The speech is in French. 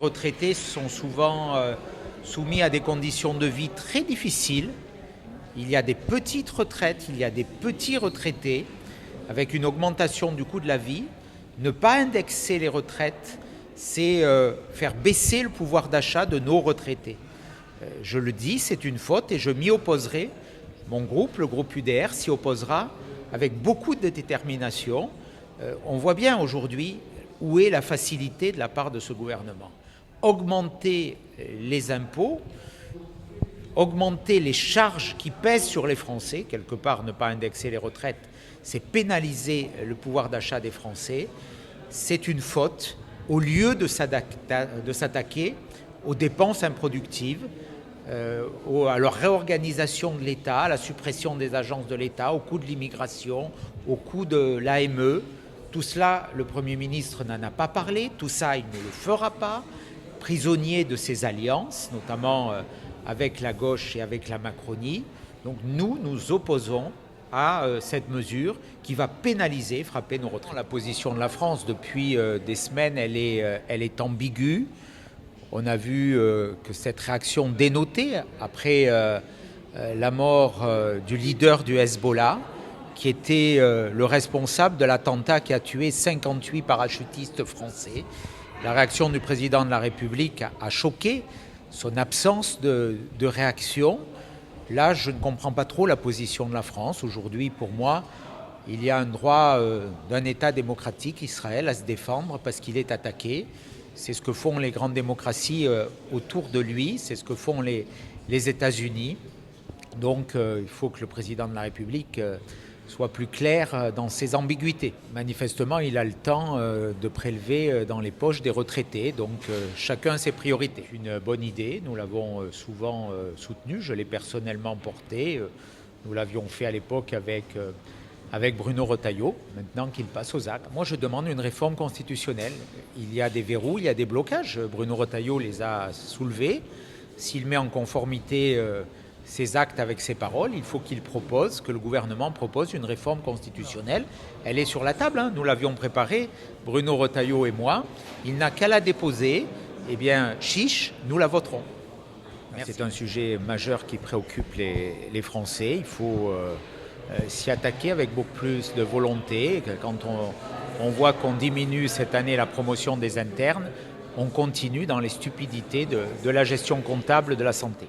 Les retraités sont souvent soumis à des conditions de vie très difficiles. Il y a des petites retraites, il y a des petits retraités, avec une augmentation du coût de la vie. Ne pas indexer les retraites, c'est faire baisser le pouvoir d'achat de nos retraités. Je le dis, c'est une faute et je m'y opposerai. Mon groupe, le groupe UDR, s'y opposera avec beaucoup de détermination. On voit bien aujourd'hui où est la facilité de la part de ce gouvernement. Augmenter les impôts, augmenter les charges qui pèsent sur les Français, quelque part ne pas indexer les retraites, c'est pénaliser le pouvoir d'achat des Français, c'est une faute au lieu de s'attaquer aux dépenses improductives, à leur réorganisation de l'État, à la suppression des agences de l'État, au coût de l'immigration, au coût de l'AME. Tout cela, le Premier ministre n'en a pas parlé, tout ça, il ne le fera pas, prisonnier de ses alliances, notamment avec la gauche et avec la Macronie. Donc nous nous opposons à cette mesure qui va pénaliser, frapper nos retraités. La position de la France depuis des semaines, elle est ambiguë. On a vu que cette réaction dénotée après la mort du leader du Hezbollah, qui était le responsable de l'attentat qui a tué 58 parachutistes français. La réaction du président de la République a choqué, son absence de réaction. Là, je ne comprends pas trop la position de la France. Aujourd'hui, pour moi, il y a un droit d'un État démocratique, Israël, à se défendre parce qu'il est attaqué. C'est ce que font les grandes démocraties autour de lui, c'est ce que font les États-Unis. Donc il faut que le président de la République soit plus clair dans ses ambiguïtés. Manifestement, il a le temps de prélever dans les poches des retraités, donc chacun ses priorités. Une bonne idée, nous l'avons souvent soutenue, je l'ai personnellement portée, nous l'avions fait à l'époque avec Bruno Retailleau, maintenant qu'il passe aux actes. Moi, je demande une réforme constitutionnelle. Il y a des verrous, il y a des blocages. Bruno Retailleau les a soulevés. S'il met en conformité ses actes avec ses paroles, il faut qu'il propose, que le gouvernement propose une réforme constitutionnelle. Elle est sur la table, hein. Nous l'avions préparée, Bruno Retailleau et moi. Il n'a qu'à la déposer. Eh bien, chiche, nous la voterons. C'est un sujet majeur qui préoccupe les Français. Il faut s'y attaquer avec beaucoup plus de volonté. Quand on voit qu'on diminue cette année la promotion des internes, on continue dans les stupidités de la gestion comptable de la santé.